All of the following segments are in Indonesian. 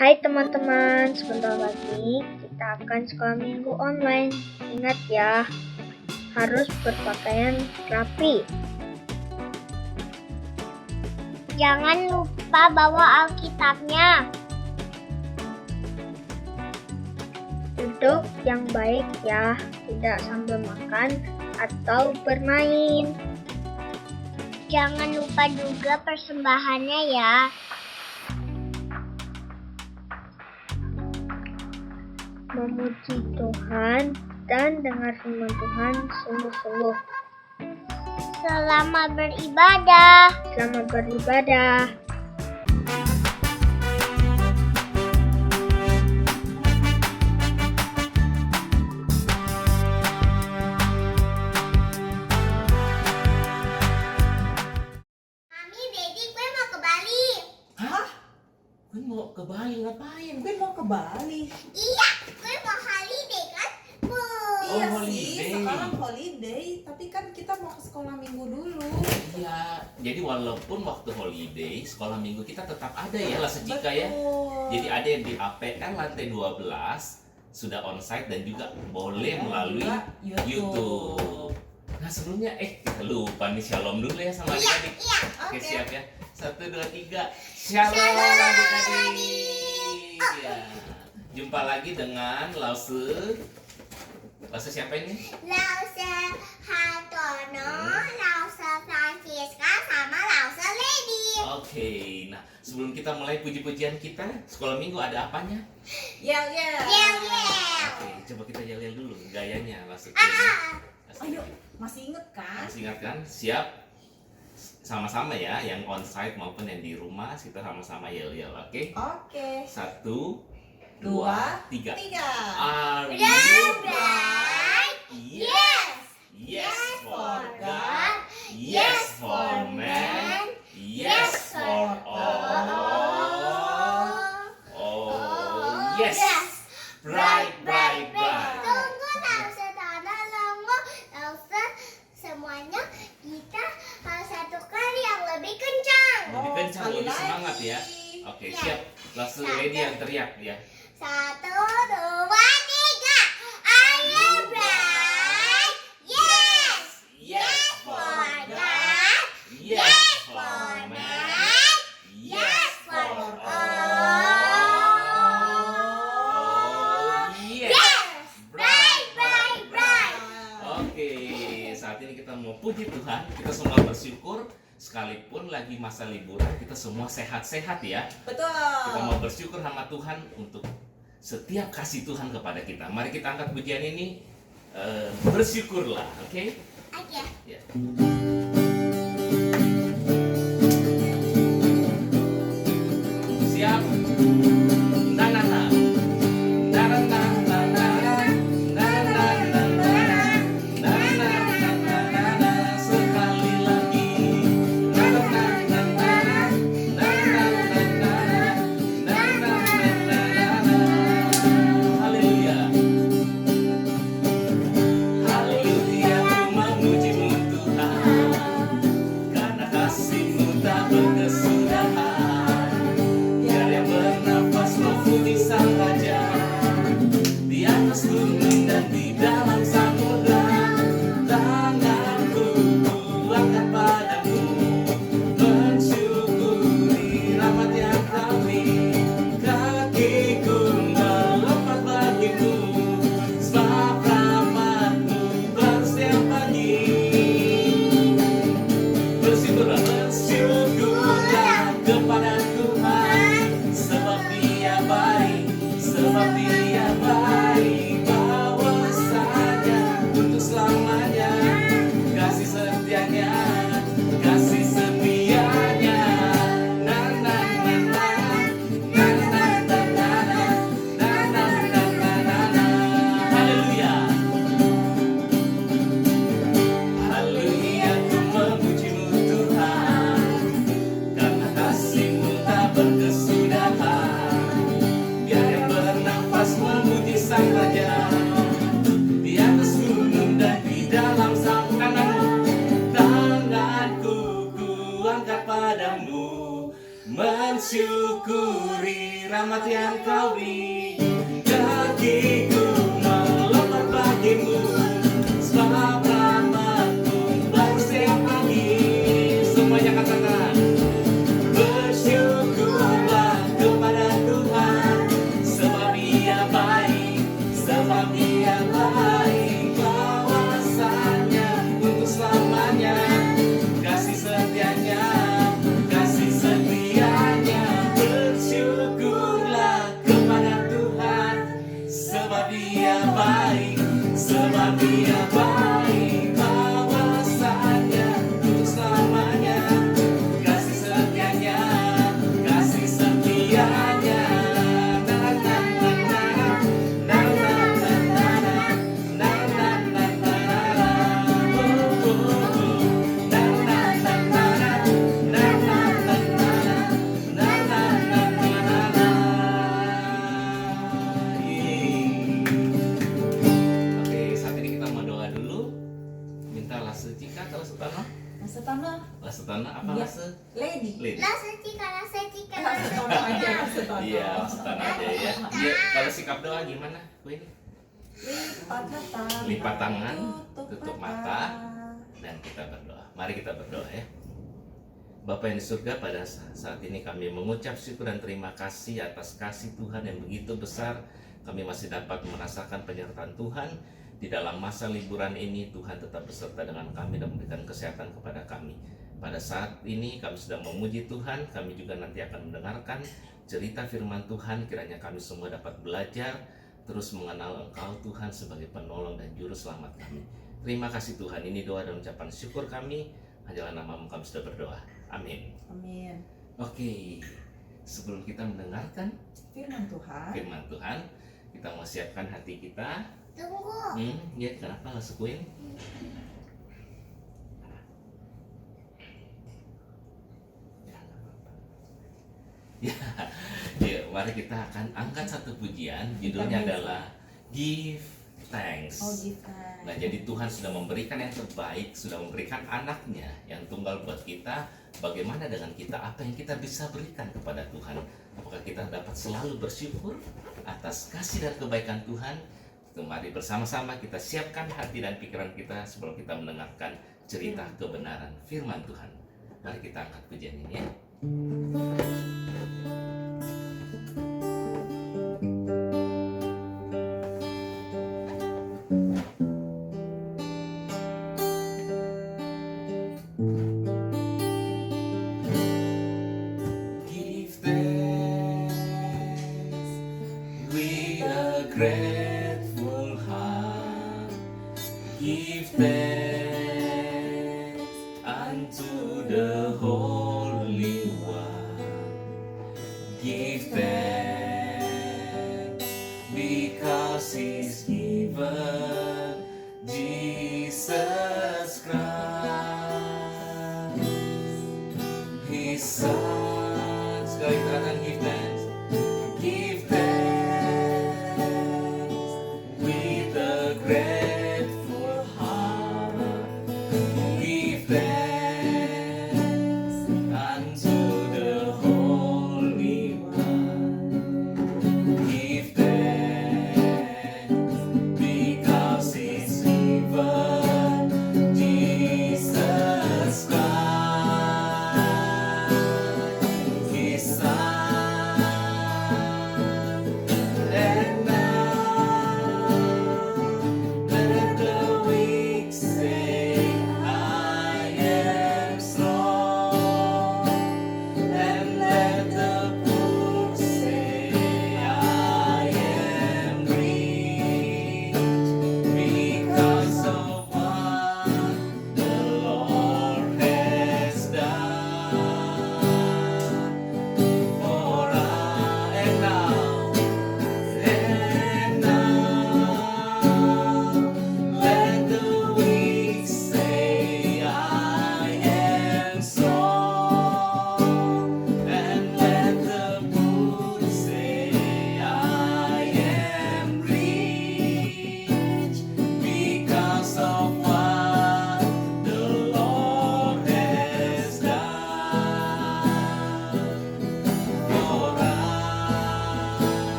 Hai teman-teman, sebentar lagi kita akan sekolah minggu online. Ingat ya, harus berpakaian rapi. Jangan lupa bawa Alkitabnya. Duduk yang baik ya, tidak sambil makan atau bermain. Jangan lupa juga persembahannya ya. Memuji Tuhan dan dengar firman Tuhan sungguh-sungguh. Selamat beribadah. Selamat beribadah. Mami, Daddy, gue mau ke Bali. Hah? Gue mau ke Bali ngapain? Gue mau ke Bali. Iya, gue mau holiday kan? Iya holiday. sih, sekarang holiday, tapi kan kita mau ke sekolah minggu dulu. Iya, jadi walaupun waktu holiday, sekolah minggu kita tetap ada ya lah Secika ya. Jadi ada yang di APN lantai 12 sudah onsite dan juga boleh melalui juga YouTube. Nah sebelumnya kita lupa nih shalom dulu ya sama adik-adik. Iya. Oke, Oke. siap ya. 1, 2, 3. Shalom adik-adik. Ya. Jumpa lagi dengan Lause. Lause siapa ini? Lause Hartono, Lause Francisca, sama Lause Lady. Oke, nah sebelum kita mulai puji-pujian kita, sekolah minggu ada apanya? Yel. Yel. Oke, coba kita yel-yel dulu gayanya langsung. Ayo, masih inget kan? Masih ingat kan? Siap? Sama-sama ya, yang onsite maupun yang di rumah kita sama-sama yel-yel, oke? Oke. 1, 2, 2, 3. 3. Are you Right? Yes. Yes for God. Yes for man. Yes for all. Oh yes. Bright. Tunggu, Lause Tana, Lause semuanya kita harus satukan yang lebih kencang. Lebih kencang, sekali lebih lagi. semangat ya. Oke, siap. Langsung ready yang teriak ya. 1, 2, 3. Are you bright? Yes. Yes For God. Yes for man. Yes for all. Yes. Bright. Oke, saat ini kita mau puji Tuhan. Kita semua bersyukur sekalipun lagi masa liburan kita semua sehat-sehat ya. Betul. Kita mau bersyukur sama Tuhan untuk setiap kasih Tuhan kepada kita. Mari kita angkat pujian ini, bersyukurlah, oke? Oke. Ya. Siap? Na na na. Na na na na na. Na na na na. Na na na na na. Sekali lagi. Na na na na na. Na na na na. Na na na na. Haleluya. Haleluya, ku memuji-Mu Tuhan, karena kasih-Mu tak berkesudahan. Biar yang bernafas memuji Sang Raja, di atas gunung dan di dalam samudra. Tanganku kuangkat padamu, mensyukuri rahmat yang kami. Kakiku melompat bagimu, sebab rahmat-Mu baru setiap pagi. Bersyukurlah kepada Tuhan, sebab Dia baik, bahwasanya untuk selamanya. Kasih setianya, kasih setianya. Na na na na. Na na na na na. Na na na na na na. Haleluya. Haleluya, ku memuji-Mu Tuhan, karena kasih-Mu tak berkesudahan. Biar yang bernafas memuji Sang Raja, di atas gunung dan di dalam samudra. Tanganku kuangkat padamu, mensyukuri kiamat yang kawin. Kakiku melompat bagimu, sebab rahmat-Mu baru setiap pagi. Semuanya katakan, bersyukurlah kepada Tuhan, sebab Ia baik, sebab Ia baik. Bahwasanya untuk selamanya, kasih setianya, kasih setianya. Bersyukurlah kepada Tuhan, sebab Ia baik, sebab Ia baik. Bahwasanya untuk selamanya, kasih setianya, kasih setianya. Na na na na na na na na na na na na. Oh oh oh. Na na na na na na na na na na na na na. Oke, saat ini kita mau doa dulu. Minta lase Cika atau lase Tanah? Masa tanah. Lase Tanah apa Iya. lase? Lady. Lid? Rasa cika, rasa cika, Masa rasa tanah aja, masa tanah. Iya, lase Tanah aja ya. Iya, kalau sikap doa gimana? Queen? Lipat tangan, tutup mata, dan kita berdoa. Mari kita berdoa ya. Bapa yang di surga, pada saat ini kami mengucap syukur dan terima kasih atas kasih Tuhan yang begitu besar. Kami masih dapat merasakan penyertaan Tuhan di dalam masa liburan ini. Tuhan tetap beserta dengan kami dan memberikan kesehatan kepada kami. Pada saat ini kami sedang memuji Tuhan. Kami juga nanti akan mendengarkan cerita firman Tuhan. Kiranya kami semua dapat belajar terus mengenal Engkau Tuhan sebagai penolong dan juru selamat kami. Terima kasih Tuhan. Ini doa dan ucapan syukur kami. Hanyalah nama-Mu kami sudah berdoa. Amin. Amin. Oke, sebelum kita mendengarkan Firman Tuhan. firman Tuhan, kita mau siapkan hati kita. Tunggu. Ya kenapa nggak sekuin? Ya, nggak apa-apa. Ya, mari kita akan angkat satu pujian. Judulnya adalah Give Thanks. Oh, Gita. Nah, jadi Tuhan sudah memberikan yang terbaik, sudah memberikan anaknya yang tunggal buat kita. Bagaimana dengan kita? Apa yang kita bisa berikan kepada Tuhan? Apakah kita dapat selalu bersyukur atas kasih dan kebaikan Tuhan? Itu mari bersama-sama kita siapkan hati dan pikiran kita sebelum kita mendengarkan cerita kebenaran firman Tuhan. Mari kita angkat pujian ini ya. Give thanks with a grateful heart. Give thanks unto the Holy One. Give thanks because He's given Jesus Christ, His Son. Sekali katakan give thanks. Give thanks with a grateful heart. Give thanks unto the Holy One. Give thanks because He's given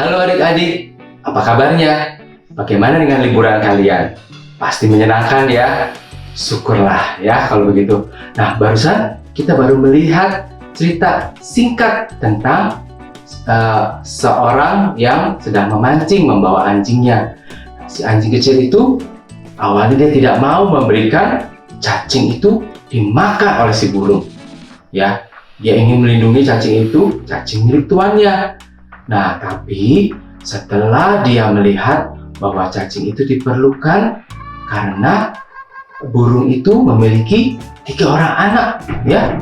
Halo adik-adik, apa kabarnya? Bagaimana dengan liburan kalian? Pasti menyenangkan ya? Syukurlah ya kalau begitu. Nah, barusan kita baru melihat cerita singkat tentang seorang yang sedang memancing membawa anjingnya. Si anjing kecil itu awalnya dia tidak mau memberikan cacing itu dimakan oleh si burung. Ya, dia ingin melindungi cacing itu, cacing milik tuannya. Nah, tapi setelah dia melihat bahwa cacing itu diperlukan karena burung itu memiliki 3 orang anak, ya,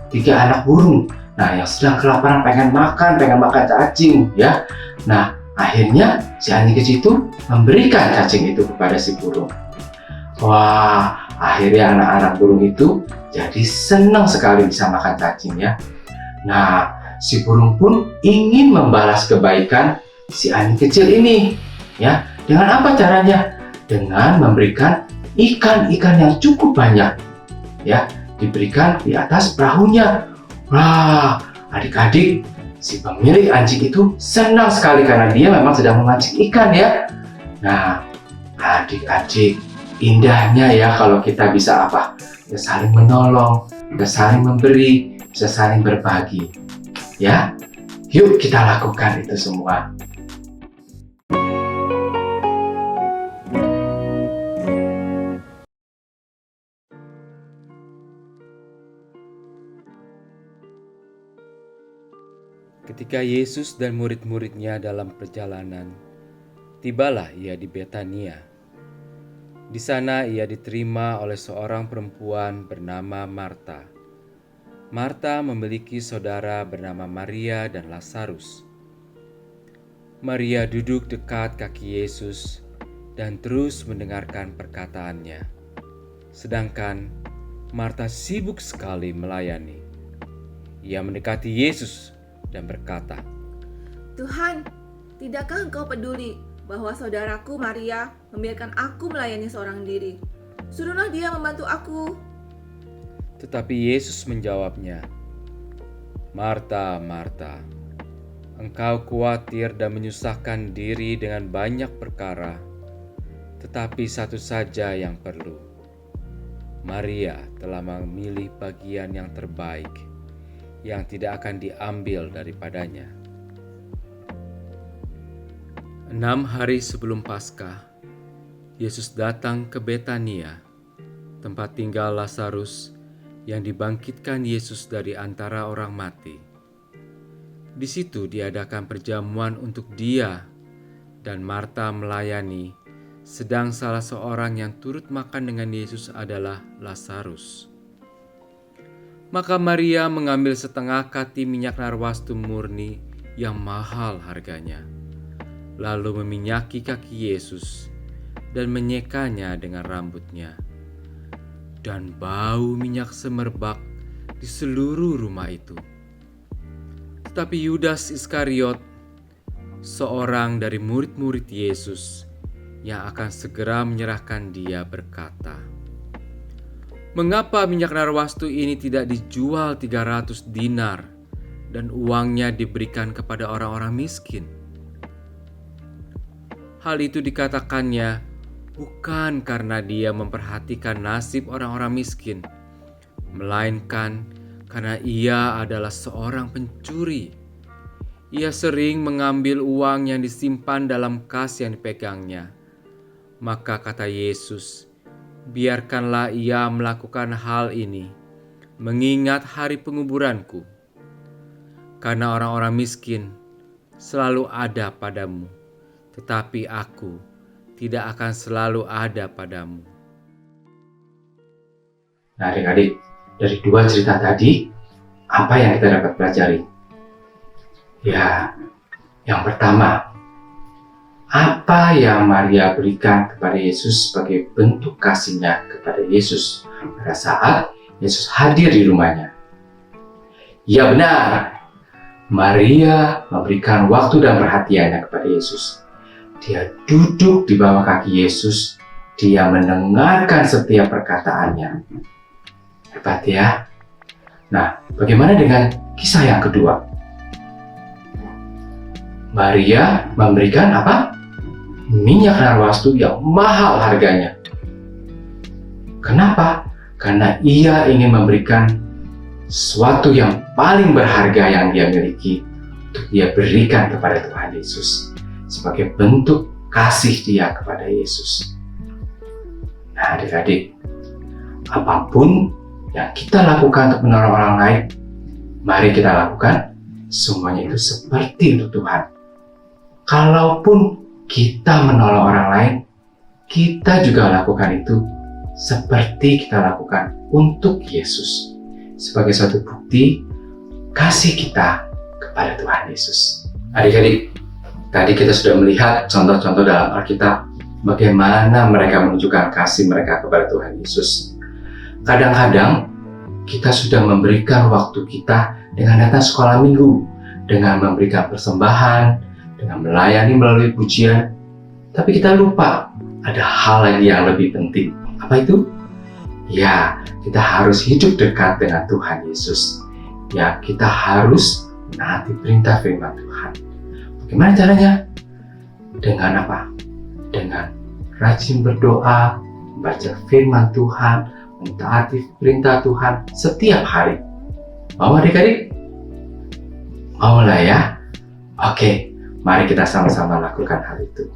3 anak burung. Nah, yang sedang kelaparan pengen makan cacing, ya. Nah, akhirnya si anjing kecil itu memberikan cacing itu kepada si burung. Wah, akhirnya anak-anak burung itu jadi senang sekali bisa makan cacing, ya. Nah, si burung pun ingin membalas kebaikan si anjing kecil ini, ya. Dengan apa caranya? Dengan memberikan ikan-ikan yang cukup banyak, ya, diberikan di atas perahunya. Wah, adik-adik, si pemilik anjing itu senang sekali karena dia memang sedang memancing ikan, ya. Nah, adik-adik, indahnya ya kalau kita bisa apa? Bisa saling menolong, bisa saling memberi, bisa saling berbagi. Ya, yuk kita lakukan itu semua. Ketika Yesus dan murid-muridnya dalam perjalanan, tibalah ia di Betania. Di sana ia diterima oleh seorang perempuan bernama Marta. Marta memiliki saudara bernama Maria dan Lazarus. Maria duduk dekat kaki Yesus dan terus mendengarkan perkataannya. Sedangkan Marta sibuk sekali melayani. Ia mendekati Yesus dan berkata, "Tuhan, tidakkah Engkau peduli bahwa saudaraku Maria membiarkan aku melayani seorang diri? Suruhlah dia membantu aku." Tetapi Yesus menjawabnya, "Marta, Marta, engkau khawatir dan menyusahkan diri dengan banyak perkara, tetapi satu saja yang perlu. Maria telah memilih bagian yang terbaik, yang tidak akan diambil daripadanya." 6 hari sebelum Paskah, Yesus datang ke Betania, tempat tinggal Lazarus yang dibangkitkan Yesus dari antara orang mati. Di situ diadakan perjamuan untuk dia, dan Marta melayani, sedang salah seorang yang turut makan dengan Yesus adalah Lazarus. Maka Maria mengambil setengah kati minyak narwastu murni yang mahal harganya, lalu meminyaki kaki Yesus dan menyekanya dengan rambutnya. Dan bau minyak semerbak di seluruh rumah itu. Tetapi Yudas Iskariot, seorang dari murid-murid Yesus yang akan segera menyerahkan dia, berkata, "Mengapa minyak narwastu ini tidak dijual 300 dinar dan uangnya diberikan kepada orang-orang miskin?" Hal itu dikatakannya bukan karena dia memperhatikan nasib orang-orang miskin, melainkan karena ia adalah seorang pencuri. Ia sering mengambil uang yang disimpan dalam kas yang dipegangnya. Maka kata Yesus, "Biarkanlah ia melakukan hal ini, mengingat hari penguburanku. Karena orang-orang miskin selalu ada padamu, tetapi aku tidak akan selalu ada padamu." Nah adik-adik, dari dua cerita tadi, apa yang kita dapat pelajari? Ya, yang pertama, apa yang Maria berikan kepada Yesus sebagai bentuk kasihnya kepada Yesus pada saat Yesus hadir di rumahnya? Ya benar, Maria memberikan waktu dan perhatiannya kepada Yesus. Dia duduk di bawah kaki Yesus, dia mendengarkan setiap perkataannya. Hebat ya. Nah, bagaimana dengan kisah yang kedua? Maria memberikan apa? Minyak narwastu yang mahal harganya. Kenapa? Karena ia ingin memberikan sesuatu yang paling berharga yang dia miliki untuk dia berikan kepada Tuhan Yesus sebagai bentuk kasih dia kepada Yesus. Nah adik-adik, apapun yang kita lakukan untuk menolong orang lain, mari kita lakukan semuanya itu seperti untuk Tuhan. Kalaupun kita menolong orang lain, kita juga lakukan itu seperti kita lakukan untuk Yesus, sebagai suatu bukti kasih kita kepada Tuhan Yesus. Adik-adik, tadi kita sudah melihat contoh-contoh dalam Alkitab bagaimana mereka menunjukkan kasih mereka kepada Tuhan Yesus. Kadang-kadang kita sudah memberikan waktu kita dengan datang sekolah minggu, dengan memberikan persembahan, dengan melayani melalui pujian, tapi kita lupa ada hal lagi yang lebih penting. Apa itu? Ya, kita harus hidup dekat dengan Tuhan Yesus. Ya, kita harus menaati perintah firman Tuhan. Bagaimana caranya? Dengan apa? Dengan rajin berdoa, membaca firman Tuhan, mentaati perintah Tuhan setiap hari. Mau adik-adik? Mau lah ya? Oke, mari kita sama-sama lakukan hal itu.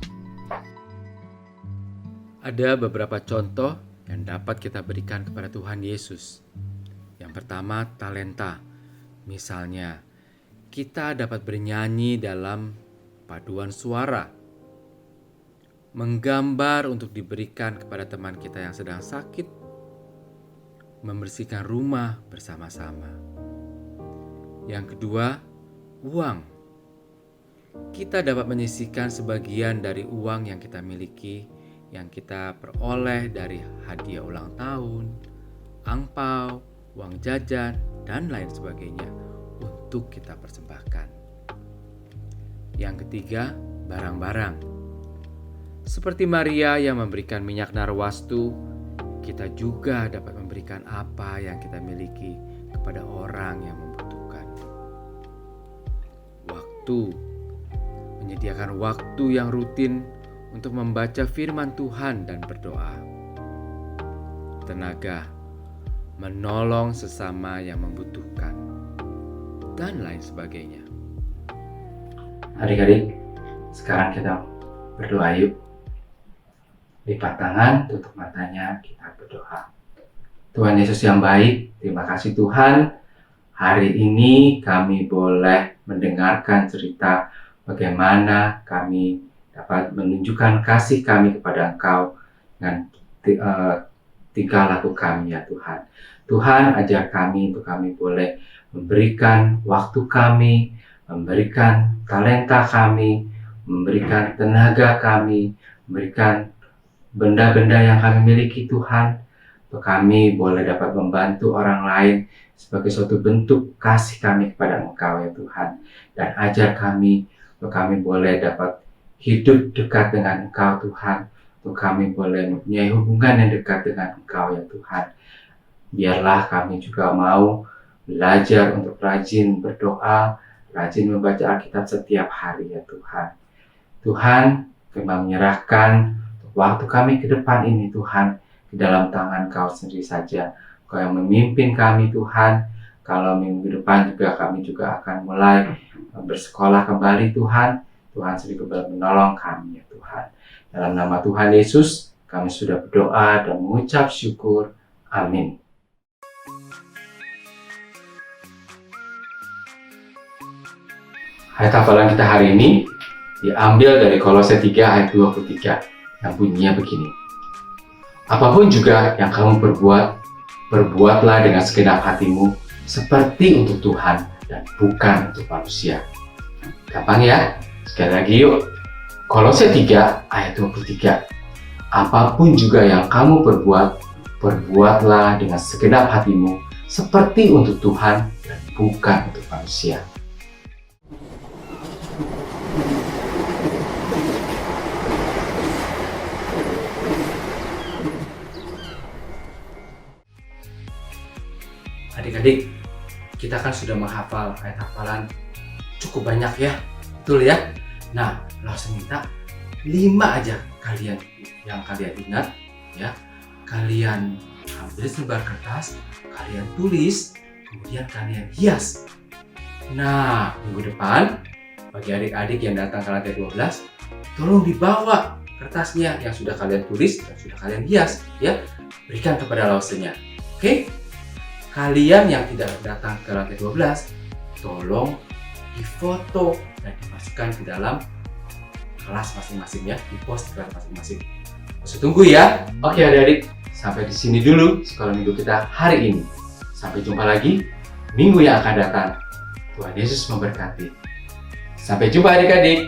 Ada beberapa contoh yang dapat kita berikan kepada Tuhan Yesus. Yang pertama, talenta. Misalnya, kita dapat bernyanyi dalam paduan suara, menggambar untuk diberikan kepada teman kita yang sedang sakit, membersihkan rumah bersama-sama. Yang kedua, uang. Kita dapat menyisihkan sebagian dari uang yang kita miliki, yang kita peroleh dari hadiah ulang tahun, angpau, uang jajan, dan lain sebagainya untuk kita persembahkan. Yang ketiga, barang-barang. Seperti Maria yang memberikan minyak narwastu, kita juga dapat memberikan apa yang kita miliki kepada orang yang membutuhkan. Waktu, menyediakan waktu yang rutin untuk membaca firman Tuhan dan berdoa. Tenaga, menolong sesama yang membutuhkan, dan lain sebagainya. Adik-adik, sekarang kita Berdoa yuk. Lipat tangan, tutup matanya, kita berdoa. Tuhan Yesus yang baik, terima kasih Tuhan. Hari ini kami boleh mendengarkan cerita bagaimana kami dapat menunjukkan kasih kami kepada Engkau dengan tingkah laku kami ya Tuhan. Tuhan ajar kami untuk kami boleh memberikan waktu kami, memberikan talenta kami, memberikan tenaga kami, memberikan benda-benda yang kami miliki Tuhan, untuk kami boleh dapat membantu orang lain sebagai suatu bentuk kasih kami kepada Engkau ya Tuhan. Dan ajar kami, untuk kami boleh dapat hidup dekat dengan Engkau Tuhan, untuk kami boleh mempunyai hubungan yang dekat dengan Engkau ya Tuhan. Biarlah kami juga mau belajar untuk rajin berdoa, rajin membaca Alkitab setiap hari ya Tuhan. Tuhan, kami menyerahkan waktu kami ke depan ini Tuhan, di dalam tangan Kau sendiri saja. Kau yang memimpin kami Tuhan. Kalau minggu depan juga kami juga akan mulai bersekolah kembali Tuhan. Tuhan sendiri kembali menolong kami ya Tuhan. Dalam nama Tuhan Yesus, kami sudah berdoa dan mengucap syukur. Amin. Ayat hafalan kita hari ini diambil dari Kolose 3 ayat 23. Yang bunyinya begini. Apapun juga yang kamu perbuatlah dengan segenap hatimu seperti untuk Tuhan dan bukan untuk manusia. Gampang ya? Sekali lagi yuk. Kolose 3 ayat 23. Apapun juga yang kamu perbuatlah dengan segenap hatimu seperti untuk Tuhan dan bukan untuk manusia. Adik-adik, kita kan sudah menghafal ayat hafalan cukup banyak ya, betul ya? Nah, langsung minta 5 aja kalian yang kalian ingat ya. Kalian ambil selembar kertas, kalian tulis, kemudian kalian hias. Nah, minggu depan bagi adik-adik yang datang ke lantai 12, tolong dibawa kertasnya yang sudah kalian tulis dan sudah kalian hias ya. Berikan kepada lausenya. Oke? Kalian yang tidak datang ke lantai 12, tolong difoto dan dimasukkan ke dalam kelas masing-masing ya, di pos kelas masing-masing. Saya tunggu ya. Oke adik-adik, sampai di sini dulu sekolah minggu kita hari ini. Sampai jumpa lagi minggu yang akan datang. Tuhan Yesus memberkati. Sampai jumpa adik-adik.